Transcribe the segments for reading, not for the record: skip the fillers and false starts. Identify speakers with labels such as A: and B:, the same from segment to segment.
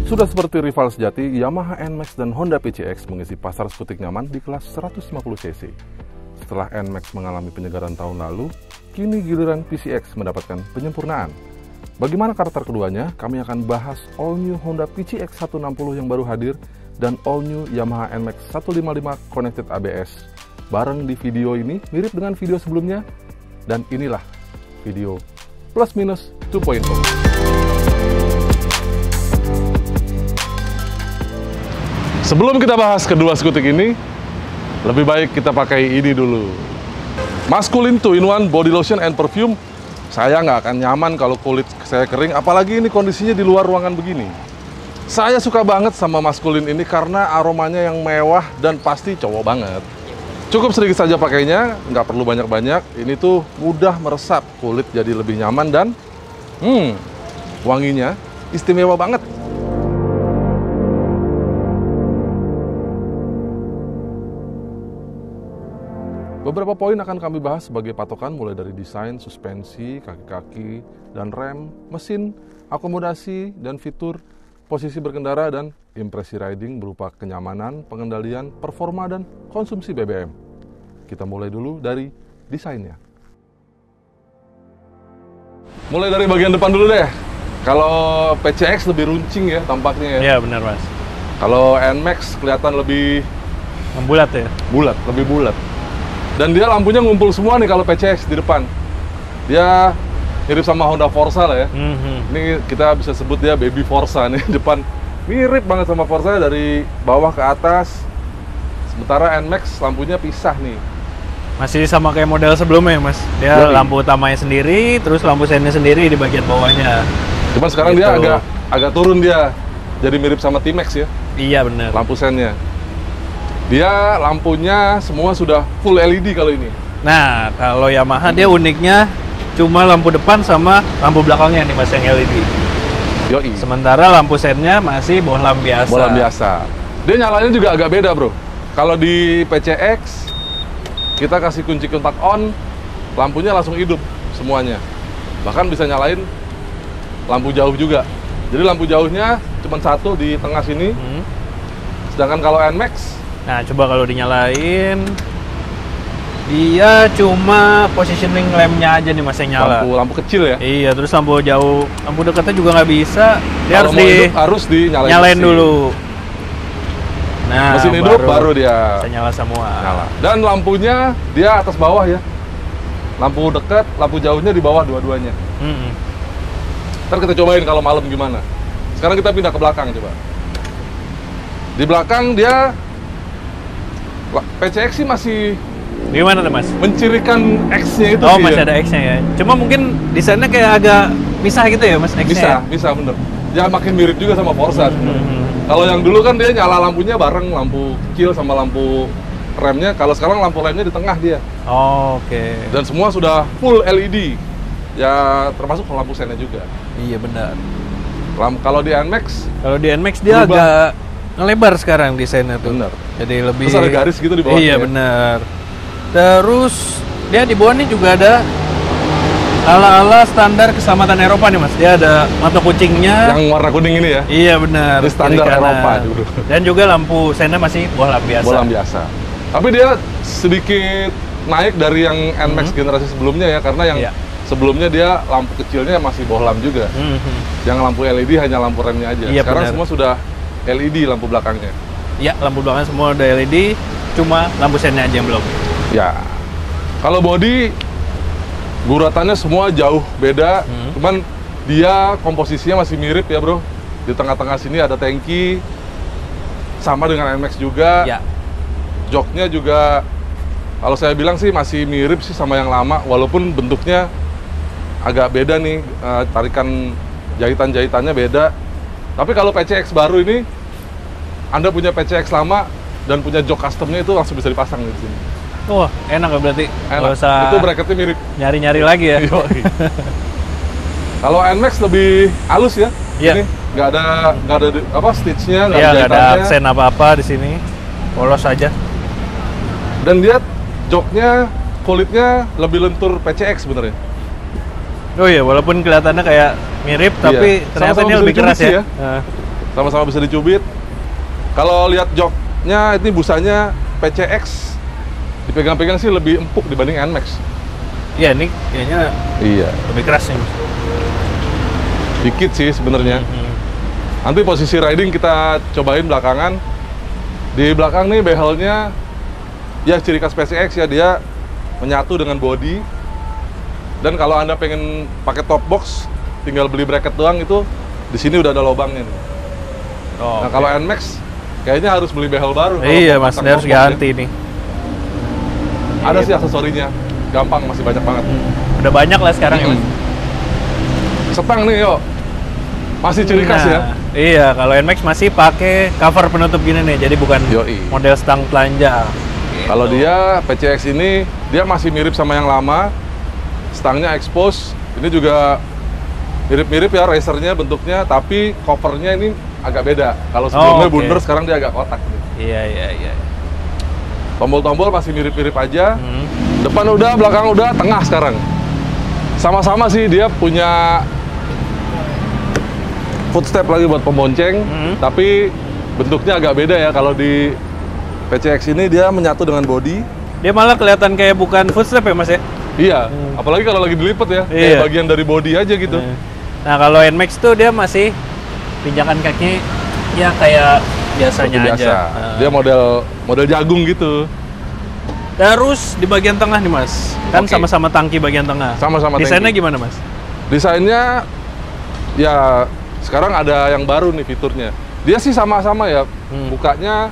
A: Sudah seperti rival sejati, Yamaha NMAX dan Honda PCX mengisi pasar skutik nyaman di kelas 150cc. Setelah NMAX mengalami penyegaran tahun lalu, kini giliran PCX mendapatkan penyempurnaan. Bagaimana karakter keduanya? Kami akan bahas all new Honda PCX 160 yang baru hadir dan all new Yamaha NMAX 155 Connected ABS. Bareng di video ini mirip dengan video sebelumnya, dan inilah video plus minus 2.0. Sebelum kita bahas kedua skutik ini, lebih baik kita pakai ini dulu. Maskulin 2-in-1 body lotion and perfume. Saya nggak akan nyaman kalau kulit saya kering, apalagi ini kondisinya di luar ruangan begini. Saya suka banget sama maskulin ini karena aromanya yang mewah dan pasti cowok banget. Cukup sedikit saja pakainya, nggak perlu banyak-banyak. Ini tuh mudah meresap, kulit jadi lebih nyaman dan wanginya istimewa banget. Beberapa poin akan kami bahas sebagai patokan mulai dari desain, suspensi, kaki-kaki, dan rem, mesin, akomodasi, dan fitur, posisi berkendara, dan impresi riding berupa kenyamanan, pengendalian, performa, dan konsumsi BBM. Kita mulai dulu dari desainnya. Mulai dari bagian depan dulu deh. Kalau PCX lebih runcing ya tampaknya ya.
B: Iya benar mas.
A: Kalau NMAX kelihatan lebih
B: Membulat ya?
A: bulat, lebih bulat. Dan dia lampunya ngumpul semua nih kalau PCX di depan. Dia mirip sama Honda Forza lah ya. Ini kita bisa sebut dia baby Forza nih depan. Mirip banget sama Forza dari bawah ke atas. Sementara NMAX lampunya pisah nih.
B: Masih sama kayak model sebelumnya mas. Dia lampu utamanya sendiri, terus lampu sennya sendiri di bagian bawahnya.
A: Cuman sekarang
B: gitu.
A: dia agak turun dia. Jadi mirip sama T-Max ya.
B: Iya benar.
A: Lampu sennya. Dia lampunya semua sudah full LED kalau ini.
B: Nah, kalau Yamaha dia uniknya cuma lampu depan sama lampu belakangnya nih mas yang LED.
A: Yoi.
B: Sementara lampu sennya masih bohlam biasa.
A: Bohlam biasa. Dia nyalanya juga agak beda bro. Kalau di PCX kita kasih kunci kontak on, lampunya langsung hidup semuanya. Bahkan bisa nyalain lampu jauh juga. Jadi lampu jauhnya cuma satu di tengah sini. Sedangkan kalau NMAX,
B: nah, coba kalau dinyalain, dia cuma positioning lamp-nya aja nih mas yang nyala.
A: lampu kecil ya.
B: Iya, terus lampu jauh, lampu dekatnya juga nggak bisa. Dia
A: harus
B: nyalain dulu. Nah,
A: mesin hidup baru dia
B: bisa nyala semua.
A: Nyala. Dan lampunya dia atas bawah ya. Lampu dekat, lampu jauhnya di bawah dua-duanya. Ntar kita cobain kalau malam gimana. Sekarang kita pindah ke belakang coba. Di belakang dia PCX sih masih
B: gimana tuh mas?
A: mencirikan X-nya itu.
B: Oh
A: sih
B: masih
A: ya.
B: ada X-nya ya. Cuma mungkin desainnya kayak agak pisah gitu ya mas X-nya.
A: Bisa bener. Ya makin mirip juga sama Forza. Kalau yang dulu kan dia nyala lampunya bareng, lampu kecil sama lampu remnya. Kalau sekarang lampu remnya di tengah dia.
B: Oke.
A: Dan semua sudah full LED. Ya termasuk lampu sennya juga.
B: Iya benar.
A: Kalau di NMAX?
B: Kalau di NMAX dia agak ngelebar sekarang desainnya tuh.
A: Bener.
B: Jadi lebih.
A: Terus ada garis gitu di bawah.
B: Iya benar. Terus dia di bawah nih juga ada ala-ala standar keselamatan Eropa nih mas. Dia ada mata kucingnya.
A: Yang warna kuning ini ya?
B: Iya benar.
A: Ini standar Eropa dulu.
B: Dan juga lampu sennya masih bohlam biasa.
A: Bohlam biasa. Tapi dia sedikit naik dari yang NMAX generasi sebelumnya ya, karena yang sebelumnya dia lampu kecilnya masih bohlam juga. Yang lampu LED hanya lampu remnya aja.
B: Iya,
A: sekarang
B: benar.
A: semua sudah LED lampu belakangnya.
B: Iya, lampu belakang semua udah LED, cuma lampu sennya aja yang belum.
A: Ya. Kalau body guratannya semua jauh beda, cuman dia komposisinya masih mirip ya bro. Di tengah-tengah sini ada tangki, sama dengan NMAX juga.
B: Ya.
A: Joknya juga, kalau saya bilang sih masih mirip sih sama yang lama, walaupun bentuknya agak beda nih, tarikan jahitan-jahitannya beda. Tapi kalau PCX baru ini, Anda punya PCX lama dan punya jok customnya itu langsung bisa dipasang di sini.
B: Wah, enak ya berarti.
A: Enak.
B: Usah
A: Itu bracketnya mirip.
B: nyari-nyari lagi ya.
A: Kalau NMAX lebih halus ya.
B: Iya.
A: Ini nggak ada apa stitch-nya,
B: Iya, nggak ada aksen apa-apa di sini. Polos aja.
A: Dan lihat joknya, kulitnya lebih lentur PCX sebenarnya.
B: Oh iya, walaupun kelihatannya kayak mirip, tapi ternyata
A: sama-sama
B: ini
A: bisa
B: lebih keras
A: dicubit
B: ya.
A: sih sama-sama bisa dicubit. Kalau lihat joknya, ini busanya PCX dipegang-pegang sih lebih empuk dibanding NMAX.
B: Iya, ini kayaknya
A: Iya,
B: lebih keras nih Mas.
A: dikit sih sebenarnya. Nanti posisi riding kita cobain belakangan. Di belakang nih behelnya, ya ciri khas PCX ya, dia menyatu dengan body. Dan kalau Anda pengen pakai top box, tinggal beli bracket doang, itu di sini udah ada lubangnya nih.
B: Oh,
A: Nah, kalau NMAX kayaknya harus beli behel baru.
B: iya
A: kalau
B: Mas,
A: pasang
B: dia harus
A: top box
B: ganti
A: ya.
B: nih.
A: Ada sih aksesorinya, gampang, masih banyak banget.
B: Udah banyak lah sekarang ya Mas.
A: Setang nih, yuk. Masih ciri khas ya.
B: Iya, kalau NMAX masih pakai cover penutup gini nih, jadi bukan
A: Yoi.
B: model stang telanjang.
A: Kalau dia PCX ini, dia masih mirip sama yang lama. Stangnya expose. Ini juga mirip-mirip ya racernya bentuknya, tapi covernya ini agak beda. Kalau sebelumnya
B: oke.
A: bundar, sekarang dia agak kotak nih.
B: Iya.
A: Tombol-tombol masih mirip-mirip aja. Depan udah, belakang udah, tengah sekarang. Sama-sama sih dia punya footstep lagi buat pembonceng, tapi bentuknya agak beda ya. Kalau di PCX ini dia menyatu dengan body.
B: Dia malah kelihatan kayak bukan footstep ya Mas ya?
A: Iya, apalagi kalau lagi dilipet ya, kayak
B: Iya.
A: bagian dari body aja gitu.
B: Nah, kalau NMAX tuh dia masih pijakan kakinya ya kayak biasanya
A: Seperti
B: aja.
A: biasa. Dia model jagung gitu.
B: Terus di bagian tengah nih Mas, kan
A: Oke.
B: sama-sama tangki bagian tengah.
A: Sama-sama
B: Desainnya
A: tangki.
B: gimana Mas?
A: Desainnya ya sekarang ada yang baru nih fiturnya. Dia sih sama-sama ya, bukanya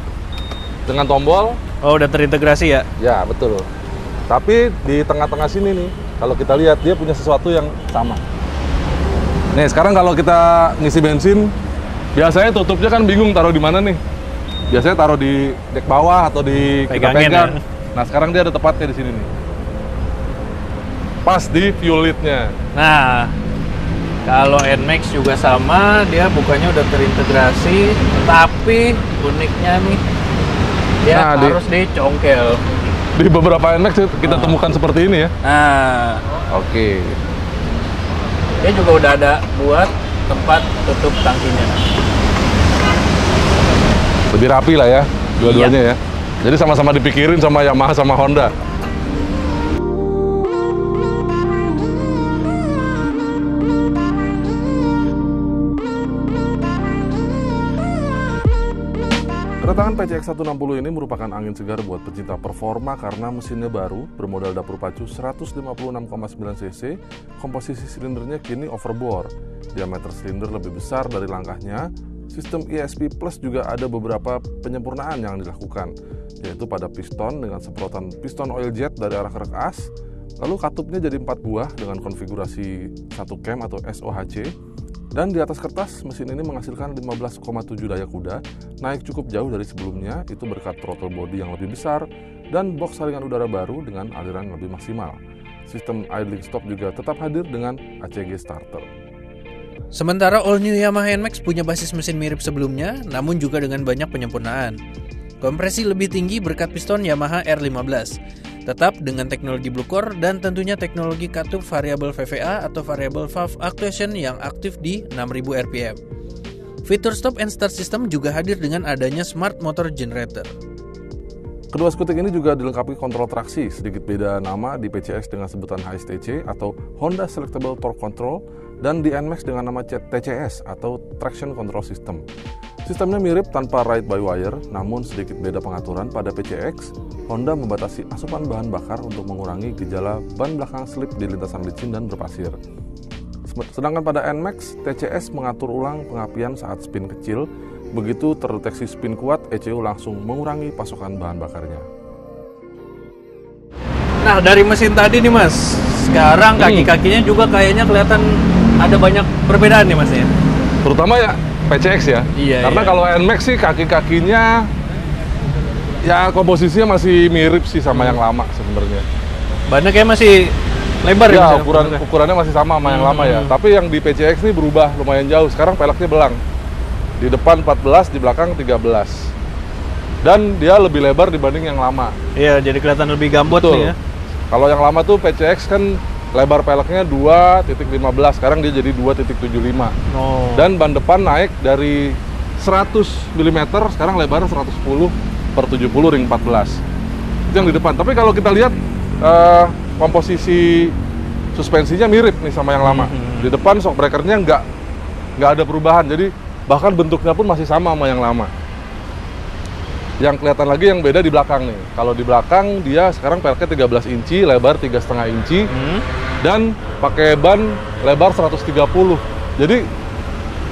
A: dengan tombol.
B: Oh, udah terintegrasi ya?
A: Ya, betul. Tapi di tengah-tengah sini nih, kalau kita lihat dia punya sesuatu yang sama. Nih, sekarang kalau kita ngisi bensin, biasanya tutupnya kan bingung taruh di mana nih. Biasanya taruh di dek bawah atau di kita
B: Pegangin
A: pegang.
B: ya.
A: Nah, sekarang dia ada tepatnya di sini nih. Pas di fuel lid-nya.
B: Nah, kalau NMAX juga sama, dia bukannya udah terintegrasi, tapi uniknya nih, dia
A: Nah,
B: harus dicongkel.
A: Di beberapa NMAX kita temukan seperti ini ya.
B: Nah,
A: Oke.
B: dia juga udah ada buat tempat tutup tangkinya.
A: Lebih rapi lah ya, dua-duanya ya. Jadi sama-sama dipikirin sama Yamaha sama Honda. Kedatangan PCX 160 ini merupakan angin segar buat pecinta performa karena mesinnya baru, bermodal dapur pacu 156,9 cc, komposisi silindernya kini overbore, diameter silinder lebih besar dari langkahnya, sistem ESP Plus juga ada beberapa penyempurnaan yang dilakukan, yaitu pada piston dengan semprotan piston oil jet dari arah kerek as, lalu katupnya jadi 4 buah dengan konfigurasi 1 cam atau SOHC, dan di atas kertas, mesin ini menghasilkan 15,7 daya kuda, naik cukup jauh dari sebelumnya, itu berkat throttle body yang lebih besar, dan box saringan udara baru dengan aliran lebih maksimal. Sistem idling stop juga tetap hadir dengan ACG starter.
B: Sementara all new Yamaha NMAX punya basis mesin mirip sebelumnya, namun juga dengan banyak penyempurnaan. Kompresi lebih tinggi berkat piston Yamaha R15, tetap dengan teknologi Blue Core dan tentunya teknologi katup variable VVA atau variable valve actuation yang aktif di 6000 rpm. Fitur stop and start system juga hadir dengan adanya smart motor generator.
A: Kedua skutik ini juga dilengkapi kontrol traksi, sedikit beda nama di PCX dengan sebutan HSTC atau Honda Selectable Torque Control, dan di NMAX dengan nama TCS atau Traction Control System. Sistemnya mirip tanpa ride-by-wire, namun sedikit beda pengaturan. Pada PCX, Honda membatasi asupan bahan bakar untuk mengurangi gejala ban belakang slip di lintasan licin dan berpasir. Sedangkan pada NMAX, TCS mengatur ulang pengapian saat spin kecil. Begitu terdeteksi spin kuat, ECU langsung mengurangi pasokan bahan bakarnya.
B: Nah, dari mesin tadi nih Mas, sekarang kaki-kakinya juga kayaknya kelihatan ada banyak perbedaan nih Mas ya.
A: Terutama ya PCX ya.
B: Iya,
A: Karena
B: iya.
A: kalau NMAX sih kaki-kakinya ya komposisinya masih mirip sih sama yang lama sebenarnya.
B: Bannya kayak masih lebar
A: Ya,
B: Mas,
A: ukurannya masih sama sama yang lama ya. Tapi yang di PCX ini berubah lumayan jauh. Sekarang peleknya belang. Di depan 14, di belakang 13. Dan dia lebih lebar dibanding yang lama.
B: Iya, jadi kelihatan lebih gambut nih ya.
A: Kalau yang lama tuh PCX kan lebar peleknya 2.15, sekarang dia jadi 2.75.
B: Oh.
A: Dan ban depan naik dari 100 mm, sekarang lebarnya 110/70 ring 14. Itu yang di depan. Tapi kalau kita lihat komposisi suspensinya mirip nih sama yang lama. Di depan shock breakernya nggak ada perubahan. Jadi bahkan bentuknya pun masih sama yang lama. Yang kelihatan lagi yang beda di belakang nih. Kalau di belakang dia sekarang peleknya 13 inci, lebar 3,5 inci, dan pakai ban lebar 130. Jadi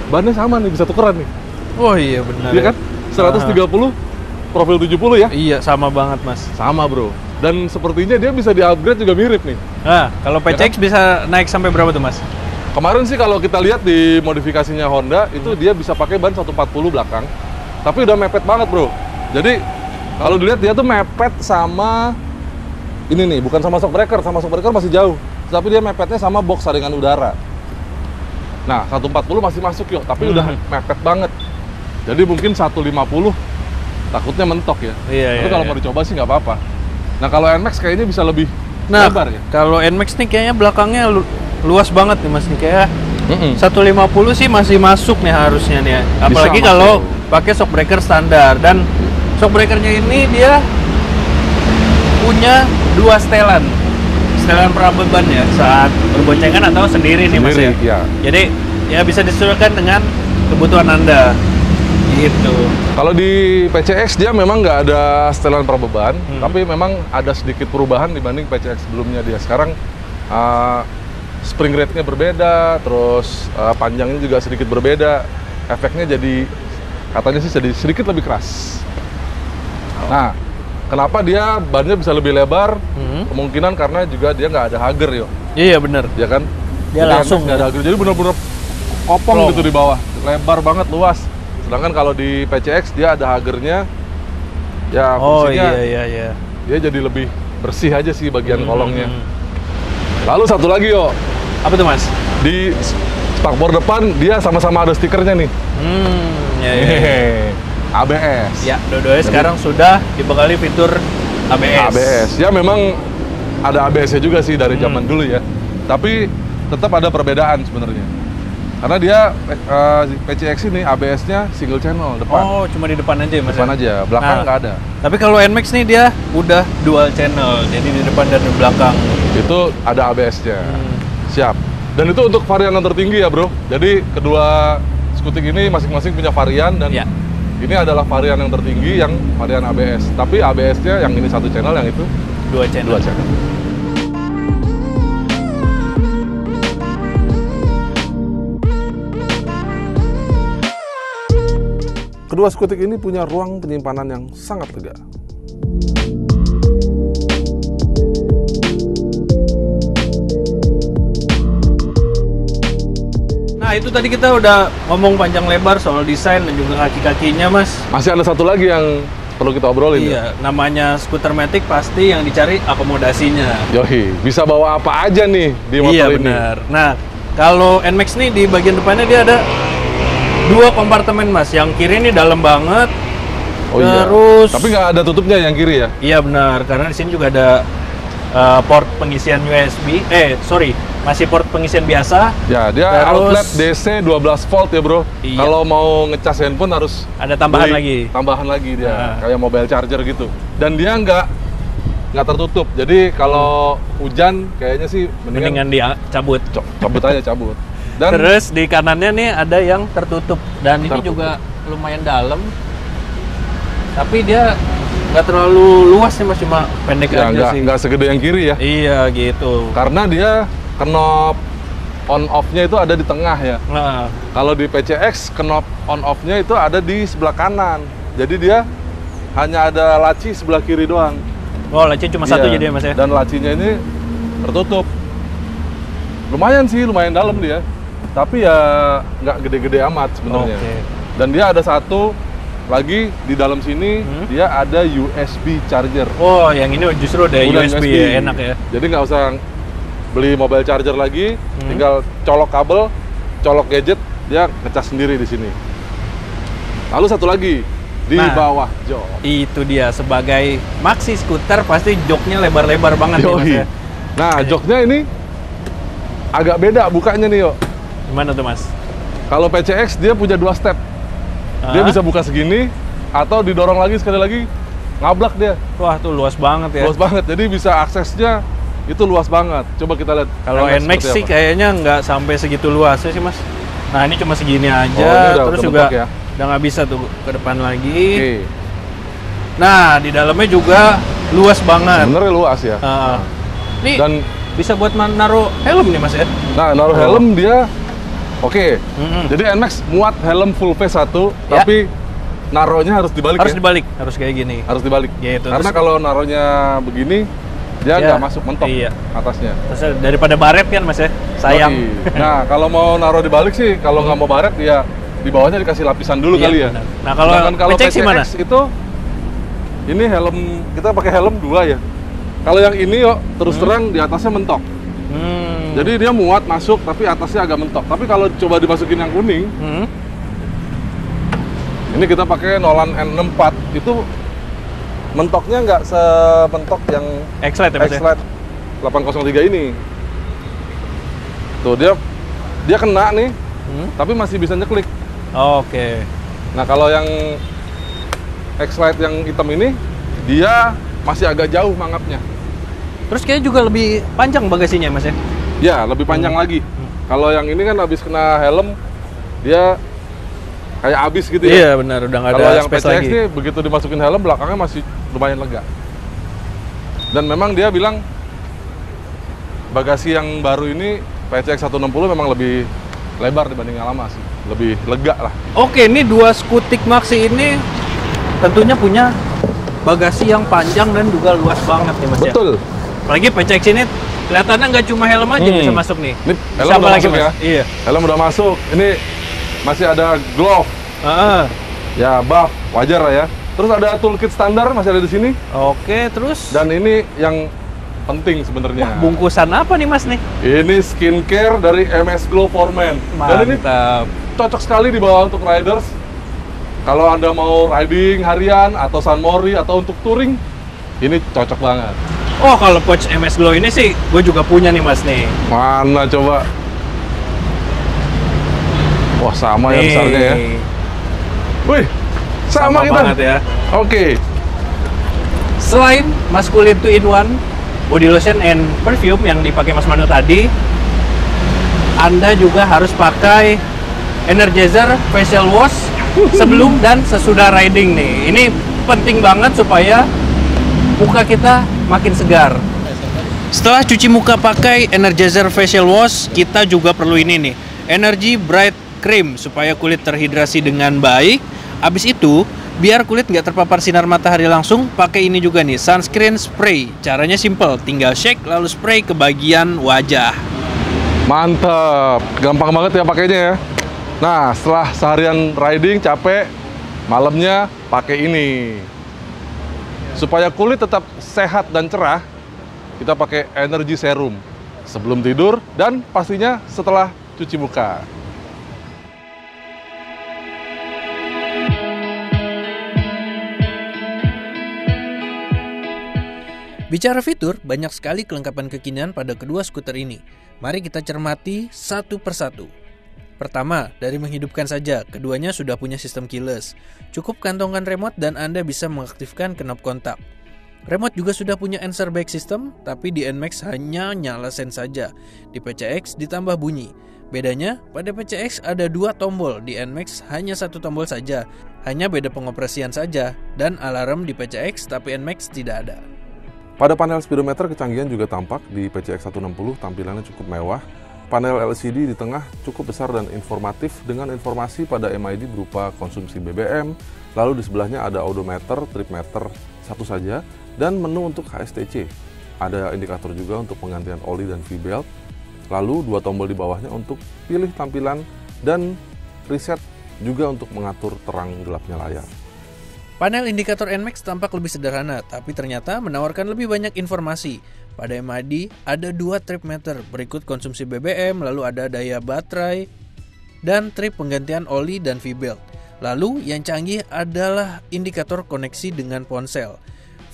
A: bannya sama nih, bisa tukeran nih.
B: Oh iya benar.
A: Iya kan? 130, profil 70 ya?
B: Iya, sama banget Mas.
A: Sama bro. Dan sepertinya dia bisa di-upgrade juga mirip nih.
B: Nah, kalau PCX bisa naik sampai berapa tuh Mas?
A: Kemarin sih kalau kita lihat di modifikasinya Honda, itu dia bisa pakai ban 140 belakang. Tapi udah mepet banget bro. Jadi kalau dilihat dia tuh mepet sama ini nih, bukan sama shock breaker masih jauh. Tapi dia mepetnya sama box saringan udara. Nah, 140 masih masuk yuk, tapi udah mepet banget. Jadi mungkin 150 takutnya mentok ya. Tapi kalau mau dicoba sih nggak apa-apa. Nah, kalau NMAX kayaknya bisa lebih lebar ya.
B: Kalau NMAX nih kayaknya belakangnya luas banget nih Mas nih, kayak 150 sih masih masuk nih harusnya nih ya. Apalagi kalau pakai shock breaker standar, dan shock breakernya ini dia punya 2 setelan prabeban ya saat berboncengan atau sendiri nih Mas ya.
A: Iya.
B: Jadi ya bisa disesuaikan dengan kebutuhan Anda gitu.
A: Kalau di PCX dia memang nggak ada setelan prabeban, tapi memang ada sedikit perubahan dibanding PCX sebelumnya. Dia sekarang spring rate-nya berbeda, terus panjangnya juga sedikit berbeda. Efeknya jadi, katanya sih jadi sedikit lebih keras. Nah, kenapa dia bannya bisa lebih lebar? Kemungkinan karena juga dia nggak ada hager yo.
B: Iya bener.
A: Ya kan?
B: Dia langsung
A: nggak ada hager, jadi benar-benar kopong gitu di bawah, lebar banget, luas. Sedangkan kalau di PCX dia ada hagernya, ya fungsinya dia jadi lebih bersih aja sih bagian kolongnya. Lalu satu lagi yo.
B: Apa tuh Mas?
A: Di spakbor depan dia sama-sama ada stikernya nih. ABS.
B: Ya, dua-duanya sekarang sudah dibekali fitur ABS.
A: Ya memang ada ABS-nya juga sih dari zaman dulu ya. Tapi tetap ada perbedaan sebenarnya. Karena dia PCX ini ABS-nya single channel depan.
B: Oh, cuma di depan aja ya Mas?
A: Depan aja, belakang nggak ada.
B: Tapi kalau NMAX nih dia udah dual channel, jadi di depan dan di belakang.
A: Itu ada ABS-nya. Siap. Dan itu untuk varian yang tertinggi ya bro. Jadi kedua skutik ini masing-masing punya varian, dan ini adalah varian yang tertinggi yang varian ABS. Tapi ABS-nya yang ini satu channel, yang itu dua channel. Kedua skutik ini punya ruang penyimpanan yang sangat lega.
B: Nah, itu tadi kita udah ngomong panjang lebar soal desain dan juga kaki-kakinya, Mas.
A: Masih ada satu lagi yang perlu kita obrolin.
B: Iya, namanya skuter matic pasti yang dicari akomodasinya.
A: Yoi, bisa bawa apa aja nih di motor ini. Iya,
B: benar. Nah, kalau NMAX nih di bagian depannya dia ada 2 kompartemen Mas, yang kiri ini dalam banget. Terus
A: tapi nggak ada tutupnya yang kiri ya?
B: Iya benar, karena di sini juga ada port pengisian USB. Masih port pengisian biasa.
A: Ya, dia outlet DC 12 volt ya bro. Iya. Kalau mau ngecas handphone harus
B: ada tambahan lagi
A: dia, kayak mobile charger gitu. Dan dia nggak tertutup. Jadi kalau hujan kayaknya sih
B: mendingan dia cabut.
A: Cabut aja. Dan
B: terus di kanannya nih ada yang tertutup, dan ini juga lumayan dalam, tapi dia nggak terlalu luas nih Mas, cuma pendek aja sih.
A: Nggak segede yang kiri ya?
B: Iya gitu.
A: Karena dia knob on off-nya itu ada di tengah ya.
B: Nah,
A: kalau di PCX knob on off-nya itu ada di sebelah kanan. Jadi dia hanya ada laci sebelah kiri doang.
B: Oh, laci cuma satu jadi Mas ya?
A: Dan lacinya ini tertutup. Lumayan dalam dia. Tapi ya nggak gede-gede amat sebenarnya. Dan dia ada satu lagi di dalam sini, dia ada USB charger.
B: Oh, yang ini justru ada USB ya, enak ya.
A: Jadi nggak usah beli mobile charger lagi, tinggal colok kabel, colok gadget, dia ngecas sendiri di sini. Lalu satu lagi di bawah jok. Itu
B: dia, sebagai maxi skuter pasti joknya lebar-lebar banget nih Mas ya.
A: Nah, joknya ini agak beda bukanya nih yo.
B: Gimana tuh Mas?
A: Kalau PCX dia punya 2 step. Dia bisa buka segini, atau didorong lagi sekali lagi, ngablak dia.
B: Wah, tuh luas banget ya.
A: Luas banget, jadi bisa aksesnya itu luas banget. Coba kita lihat.
B: Kalau NMAX sih kayaknya nggak sampai segitu luasnya sih, Mas. Nah, ini cuma segini aja, terus juga
A: ya?
B: Udah nggak bisa tuh ke depan lagi.
A: Oke.
B: Nah, di dalamnya juga luas banget.
A: Sebenarnya luas ya.
B: Nih,
A: dan
B: bisa buat naruh helm nih, Mas ya?
A: Nah, naruh helm dia oke. Jadi NMAX muat helm full face 1, tapi naruhnya harus dibalik.
B: Harus dibalik, harus kayak gini.
A: Harus dibalik.
B: Gitu.
A: Karena kalau naruhnya begini, dia nggak masuk mentok atasnya.
B: Terus daripada baret kan, Mas ya? Sayang.
A: Nah, kalau mau naruh dibalik sih, kalau nggak mau baret ya di bawahnya dikasih lapisan dulu kali ya.
B: Benar. Nah, kalau PCX mana?
A: Itu ini helm, kita pakai helm 2 ya. Kalau yang ini terus terang di atasnya mentok. Jadi dia muat masuk tapi atasnya agak mentok. Tapi kalau coba dimasukin yang kuning, ini kita pakai Nolan N64, itu mentoknya nggak sementok yang
B: X-Lite ya,
A: X-Lite 803 ini. Tuh dia kena nih, tapi masih bisa nyeklik.
B: Oke.
A: Nah, kalau yang X-Lite yang hitam ini, dia masih agak jauh mangapnya.
B: Terus kayaknya juga lebih panjang bagasinya, Mas ya?
A: Ya, lebih panjang lagi. Kalau yang ini kan habis kena helm, dia kayak habis gitu ya.
B: Iya, benar, udah nggak ada
A: space lagi. Kalau yang PCX
B: lagi.
A: ini begitu dimasukin helm, belakangnya masih lumayan lega. Dan memang dia bilang bagasi yang baru ini PCX 160 memang lebih lebar dibanding yang lama sih. Lebih lega lah.
B: Oke, ini 2 Scutic Maxi ini tentunya punya bagasi yang panjang dan juga luas banget nih, Mas.
A: Betul.
B: Ya? Apalagi PCX ini kelihatannya nggak cuma helm aja bisa masuk nih.
A: Ini helm udah masuk ya? Iya. Helm udah masuk. Ini masih ada glove. Ya, buff, wajar lah ya. Terus ada toolkit standar masih ada di sini. Oke,
B: terus?
A: Dan ini yang penting sebenarnya.
B: Bungkusan apa nih, Mas nih?
A: Ini skincare dari MS Glow for Men. Dan ini cocok sekali dibawa untuk riders. Kalau Anda mau riding harian atau sunmori atau untuk touring, ini cocok banget.
B: Oh, kalau pouch MS Glow ini sih gue juga punya nih, Mas nih.
A: Mana coba? Wah, sama ya besarnya ya. Wih, sama kita.
B: Banget ya.
A: Oke.
B: Selain masculine 2-in-1 body lotion and perfume yang dipakai Mas Manu tadi, Anda juga harus pakai Energizer facial wash sebelum dan sesudah riding nih. Ini penting banget supaya muka kita makin segar. Setelah cuci muka pakai Energizer facial wash, kita juga perlu ini nih, Energy Bright Cream supaya kulit terhidrasi dengan baik. Abis itu, biar kulit nggak terpapar sinar matahari langsung, pakai ini juga nih, sunscreen spray. Caranya simple, tinggal shake lalu spray ke bagian wajah.
A: Mantap, gampang banget ya pakainya ya. Nah, setelah seharian riding capek, malamnya pakai ini. Supaya kulit tetap sehat dan cerah, kita pakai Energy Serum sebelum tidur dan pastinya setelah cuci muka.
B: Bicara fitur, banyak sekali kelengkapan kekinian pada kedua skuter ini. Mari kita cermati satu persatu. Pertama, dari menghidupkan saja, keduanya sudah punya sistem keyless. Cukup kantongkan remote dan Anda bisa mengaktifkan knob kontak. Remote juga sudah punya answer back system, tapi di NMAX hanya nyala sen saja. Di PCX ditambah bunyi. Bedanya, pada PCX ada 2 tombol, di NMAX hanya 1 tombol saja. Hanya beda pengoperasian saja, dan alarm di PCX tapi NMAX tidak ada.
A: Pada panel speedometer, kecanggihan juga tampak. Di PCX 160 tampilannya cukup mewah. Panel LCD di tengah cukup besar dan informatif dengan informasi pada MID berupa konsumsi BBM. Lalu di sebelahnya ada odometer, trip meter satu saja, dan menu untuk HSTC. Ada indikator juga untuk penggantian oli dan V-belt. Lalu 2 tombol di bawahnya untuk pilih tampilan dan preset juga untuk mengatur terang gelapnya layar.
B: Panel indikator NMAX tampak lebih sederhana, tapi ternyata menawarkan lebih banyak informasi. Pada MID ada 2 trip meter, berikut konsumsi BBM, lalu ada daya baterai, dan trip penggantian oli dan V-belt. Lalu yang canggih adalah indikator koneksi dengan ponsel.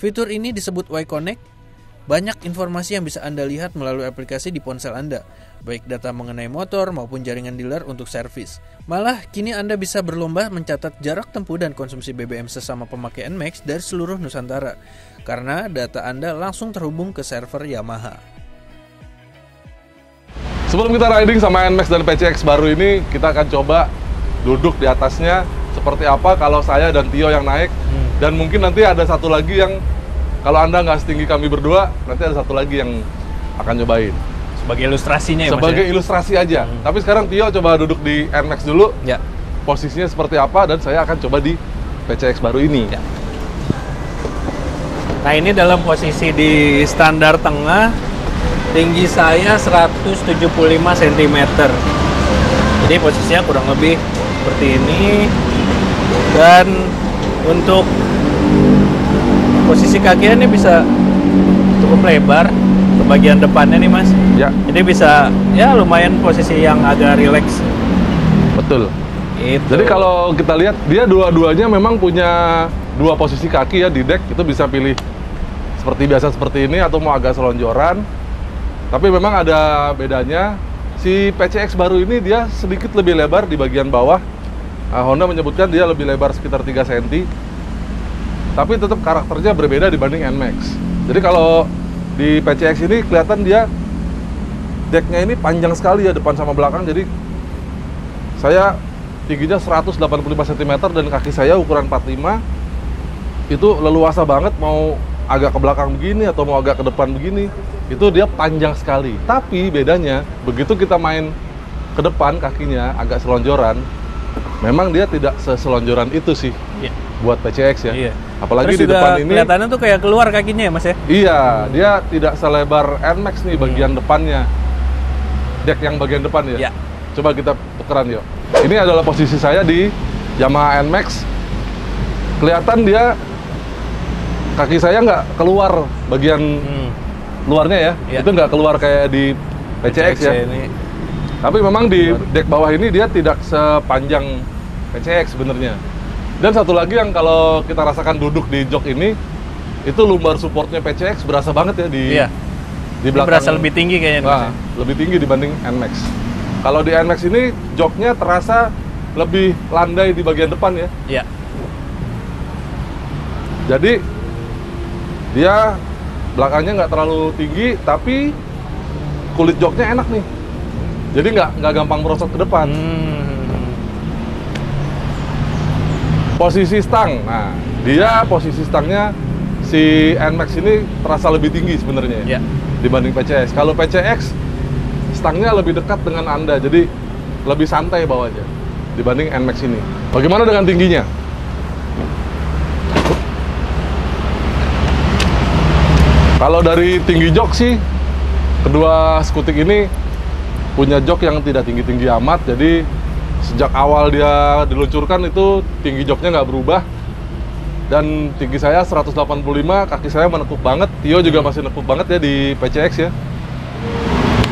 B: Fitur ini disebut Y-Connect, Banyak informasi yang bisa Anda lihat melalui aplikasi di ponsel Anda, baik data mengenai motor maupun jaringan dealer untuk servis. Malah, kini Anda bisa berlomba mencatat jarak tempuh dan konsumsi BBM sesama pemakai NMAX dari seluruh Nusantara, karena data Anda langsung terhubung ke server Yamaha.
A: Sebelum kita riding sama NMAX dan PCX baru ini, kita akan coba duduk di atasnya seperti apa kalau saya dan Tio yang naik. Dan mungkin nanti ada satu lagi yang kalau Anda nggak setinggi kami berdua, nanti ada satu lagi yang akan nyobain.
B: Sebagai ilustrasinya ya,
A: Sebagai ilustrasi aja. Tapi sekarang Tio coba duduk di NMAX dulu.
B: Ya.
A: Posisinya seperti apa, dan saya akan coba di PCX baru ini.
B: Ya. Nah, ini dalam posisi di standar tengah, tinggi saya 175 cm. Jadi posisinya kurang lebih seperti ini. Dan untuk posisi kakinya ini bisa cukup lebar ke bagian depannya nih, Mas.
A: Ya.
B: Jadi bisa ya lumayan posisi yang agak rileks.
A: Betul.
B: Itu.
A: Jadi kalau kita lihat, dia dua-duanya memang punya dua posisi kaki ya di deck. Itu bisa pilih seperti biasa seperti ini atau mau agak selonjoran. Tapi memang ada bedanya. Si PCX baru ini dia sedikit lebih lebar di bagian bawah. Honda menyebutkan dia lebih lebar sekitar 3 cm. Tapi tetap karakternya berbeda dibanding NMAX. Jadi kalau di PCX ini kelihatan dia decknya ini panjang sekali ya, depan sama belakang. Jadi saya tingginya 185 cm dan kaki saya ukuran 45. Itu leluasa banget, mau agak ke belakang begini atau mau agak ke depan begini, itu dia panjang sekali. Tapi bedanya, begitu kita main ke depan kakinya agak selonjoran, memang dia tidak seselonjoran itu sih.
B: Iya.
A: Buat PCX ya.
B: Iya.
A: Apalagi
B: terus
A: di depan ini
B: kelihatannya tuh kayak keluar kakinya ya, Mas ya?
A: Iya, dia tidak selebar NMAX nih bagian depannya. Deck yang bagian depan ya.
B: Iya.
A: Coba kita tukeran yuk. Ini adalah posisi saya di Yamaha NMAX. Kelihatan dia kaki saya nggak keluar bagian luarnya ya.
B: Iya.
A: Itu nggak keluar kayak di PCX ya.
B: Ini.
A: Tapi memang di deck bawah ini dia tidak sepanjang PCX sebenarnya. Dan satu lagi yang kalau kita rasakan duduk di jok ini, itu lumbar supportnya PCX berasa banget ya di
B: Iya.
A: di belakang.
B: Berasa lebih tinggi kayaknya.
A: Nah, lebih tinggi dibanding NMAX. Kalau di NMAX ini joknya terasa lebih landai di bagian depan ya.
B: Iya.
A: Jadi dia belakangnya nggak terlalu tinggi, tapi kulit joknya enak nih. Jadi nggak gampang merosot ke depan. Posisi stang, nah dia posisi stangnya si NMAX ini terasa lebih tinggi sebenarnya
B: Ya.
A: dibanding PCX. Kalau PCX stangnya lebih dekat dengan Anda, jadi lebih santai bawahnya dibanding NMAX ini. Bagaimana dengan tingginya? Kalau dari tinggi jok sih, kedua skutik ini punya jok yang tidak tinggi-tinggi amat, jadi sejak awal dia diluncurkan itu tinggi joknya nggak berubah. Dan tinggi saya 185, kaki saya menekuk banget. Tio juga masih nekuk banget ya di PCX ya.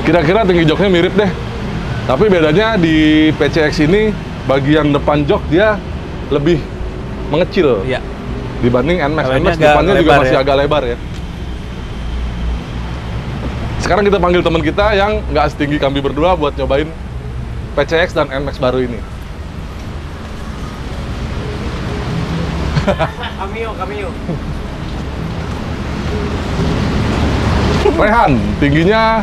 A: Kira-kira tinggi joknya mirip deh. Tapi bedanya di PCX ini, bagian depan jok dia lebih mengecil
B: Iya.
A: dibanding NMAX.
B: Kalau ini
A: NMAX
B: agak
A: depannya juga
B: lebar
A: masih
B: ya.
A: agak lebar ya. Sekarang kita panggil teman kita yang nggak setinggi kami berdua buat nyobain PCX dan NMAX baru ini.
B: Cameo.
A: Rehan, tingginya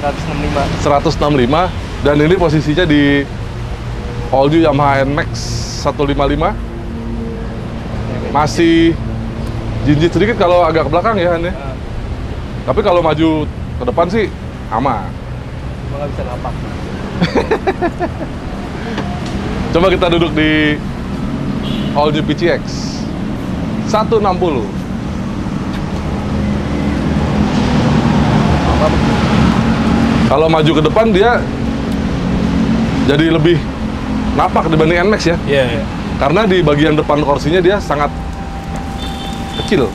B: 165.
A: 165 dan ini posisinya di all new Yamaha NMAX 155. Masih jinjit sedikit kalau agak ke belakang ya, Han ya. Tapi kalau maju ke depan sih aman.
B: Nggak bisa napak.
A: Coba kita duduk di all new PCX 160. Kalau maju ke depan dia jadi lebih napak dibanding NMAX ya.
B: Iya.
A: Karena di bagian depan kursinya dia sangat kecil.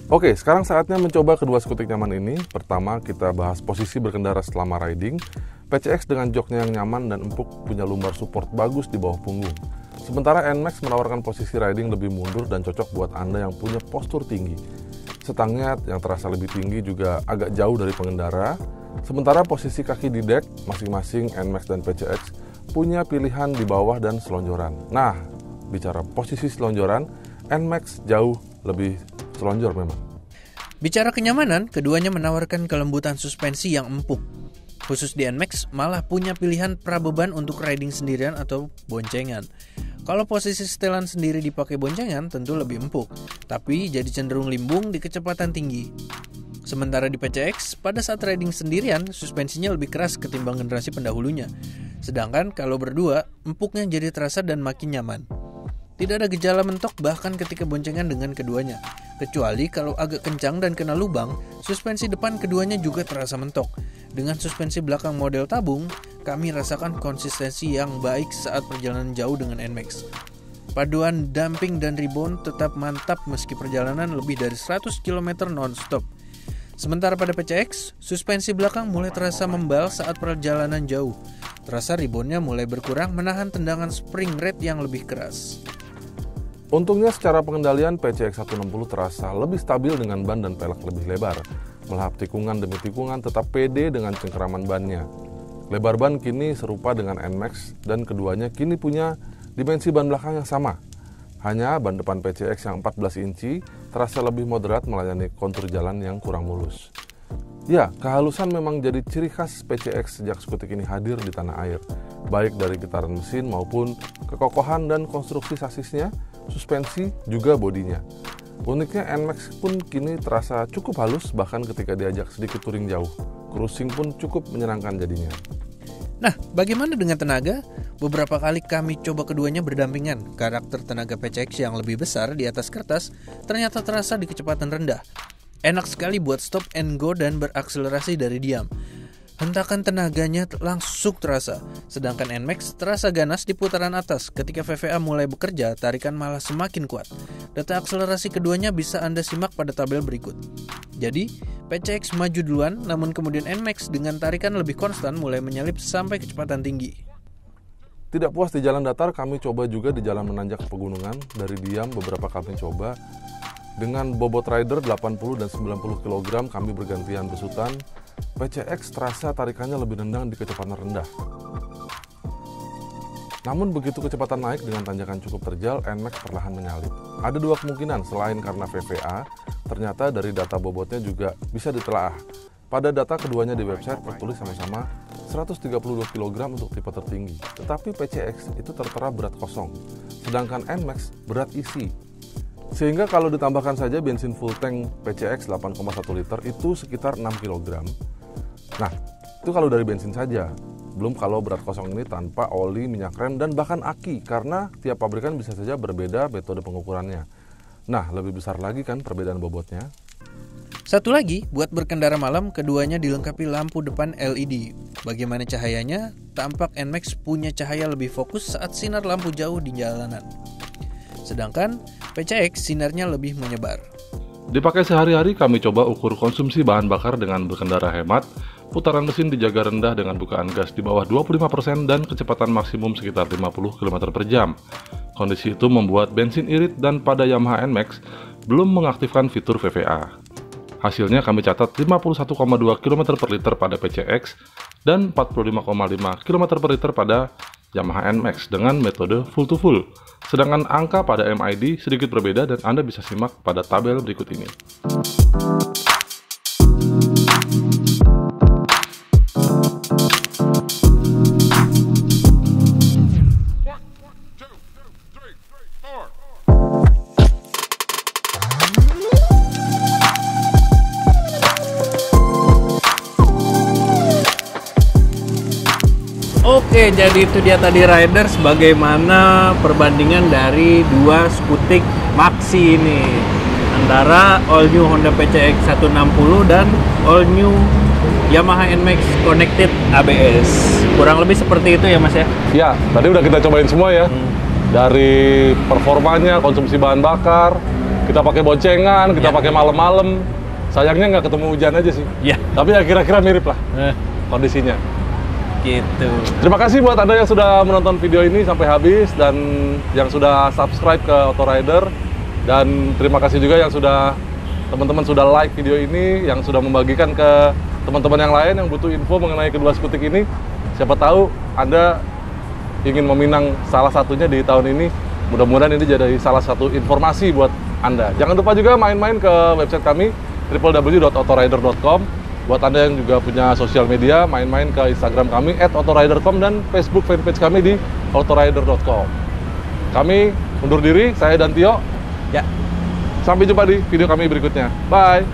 A: Oke, sekarang saatnya mencoba kedua skutik nyaman ini. Pertama, kita bahas posisi berkendara selama riding. PCX dengan joknya yang nyaman dan empuk punya lumbar support bagus di bawah punggung. Sementara NMAX menawarkan posisi riding lebih mundur dan cocok buat Anda yang punya postur tinggi. Setangnya yang terasa lebih tinggi juga agak jauh dari pengendara. Sementara posisi kaki di dek, masing-masing NMAX dan PCX punya pilihan di bawah dan selonjoran. Nah, bicara posisi selonjoran, NMAX jauh lebih selonjor memang.
B: Bicara kenyamanan, keduanya menawarkan kelembutan suspensi yang empuk. Khusus di NMAX malah punya pilihan prabeban untuk riding sendirian atau boncengan. Kalau posisi setelan sendiri dipakai boncengan tentu lebih empuk, tapi jadi cenderung limbung di kecepatan tinggi. Sementara di PCX, pada saat riding sendirian, suspensinya lebih keras ketimbang generasi pendahulunya. Sedangkan kalau berdua, empuknya jadi terasa dan makin nyaman. Tidak ada gejala mentok bahkan ketika boncengan dengan keduanya. Kecuali kalau agak kencang dan kena lubang, suspensi depan keduanya juga terasa mentok. Dengan suspensi belakang model tabung, kami rasakan konsistensi yang baik saat perjalanan jauh dengan NMAX. Paduan damping dan rebound tetap mantap meski perjalanan lebih dari 100 km non-stop. Sementara pada PCX, suspensi belakang mulai terasa membal saat perjalanan jauh. Terasa reboundnya mulai berkurang menahan tendangan spring rate yang lebih keras.
A: Untungnya secara pengendalian PCX 160 terasa lebih stabil dengan ban dan pelek lebih lebar. Melahap tikungan demi tikungan tetap pede dengan cengkeraman bannya. Lebar ban kini serupa dengan NMAX dan keduanya kini punya dimensi ban belakang yang sama. Hanya ban depan PCX yang 14 inci terasa lebih moderat melayani kontur jalan yang kurang mulus. Ya, kehalusan memang jadi ciri khas PCX sejak skutik ini hadir di tanah air. Baik dari getaran mesin maupun kekokohan dan konstruksi sasisnya, suspensi, juga bodinya. Uniknya NMAX pun kini terasa cukup halus bahkan ketika diajak sedikit touring jauh. Cruising pun cukup menyenangkan jadinya.
B: Nah, bagaimana dengan tenaga? Beberapa kali kami coba keduanya berdampingan. Karakter tenaga PCX yang lebih besar di atas kertas ternyata terasa di kecepatan rendah. Enak sekali buat stop and go dan berakselerasi dari diam. Hentakan tenaganya langsung terasa, sedangkan NMAX terasa ganas di putaran atas. Ketika VVA mulai bekerja, tarikan malah semakin kuat. Data akselerasi keduanya bisa Anda simak pada tabel berikut. Jadi, PCX maju duluan, namun kemudian NMAX dengan tarikan lebih konstan mulai menyalip sampai kecepatan tinggi.
A: Tidak puas di jalan datar, kami coba juga di jalan menanjak pegunungan. Dari diam beberapa kali coba. Dengan bobot rider 80 dan 90 kg kami bergantian besutan. PCX terasa tarikannya lebih nendang di kecepatan rendah. Namun begitu kecepatan naik dengan tanjakan cukup terjal, NMAX perlahan menyalip. Ada dua kemungkinan, selain karena VVA, ternyata dari data bobotnya juga bisa ditelaah. Pada data keduanya di website tertulis sama-sama 132 kg untuk tipe tertinggi, tetapi PCX itu tertera berat kosong, sedangkan NMAX berat isi. Sehingga kalau ditambahkan saja bensin full tank PCX 8,1 liter itu sekitar 6 kg. Nah, itu kalau dari bensin saja. Belum kalau berat kosong ini tanpa oli, minyak rem, dan bahkan aki, karena tiap pabrikan bisa saja berbeda metode pengukurannya. Nah, lebih besar lagi kan perbedaan bobotnya.
B: Satu lagi, buat berkendara malam, keduanya dilengkapi lampu depan LED. Bagaimana cahayanya? Tampak NMAX punya cahaya lebih fokus saat sinar lampu jauh di jalanan. Sedangkan PCX sinarnya lebih menyebar.
A: Dipakai sehari-hari, kami coba ukur konsumsi bahan bakar dengan berkendara hemat. Putaran mesin dijaga rendah dengan bukaan gas di bawah 25% dan kecepatan maksimum sekitar 50 km per jam. Kondisi itu membuat bensin irit dan pada Yamaha NMAX belum mengaktifkan fitur VVA. Hasilnya kami catat 51,2 km per liter pada PCX dan 45,5 km per liter pada Yamaha NMAX dengan metode full to full. Sedangkan angka pada MID sedikit berbeda dan Anda bisa simak pada tabel berikut ini.
B: Oke, jadi itu dia tadi Riders, bagaimana perbandingan dari dua skutik Maxi ini antara all new Honda PCX 160 dan all new Yamaha NMAX Connected ABS. Kurang lebih seperti itu ya Mas ya?
A: Ya, tadi udah kita cobain semua ya. Dari performanya, konsumsi bahan bakar, Kita pakai boncengan, kita pakai malam-malam. Sayangnya nggak ketemu hujan aja sih.
B: Iya.
A: Tapi ya kira-kira mirip lah kondisinya.
B: Gitu.
A: Terima kasih buat Anda yang sudah menonton video ini sampai habis dan yang sudah subscribe ke Autorider, dan terima kasih juga yang sudah teman-teman sudah like video ini, yang sudah membagikan ke teman-teman yang lain yang butuh info mengenai kedua skutik ini. Siapa tahu Anda ingin meminang salah satunya di tahun ini. Mudah-mudahan ini jadi salah satu informasi buat Anda. Jangan lupa juga main-main ke website kami www.autorider.com. Buat Anda yang juga punya sosial media, main-main ke Instagram kami @autorider.com dan Facebook fanpage kami di autorider.com. Kami undur diri, saya dan Tio.
B: Ya.
A: Sampai jumpa di video kami berikutnya. Bye.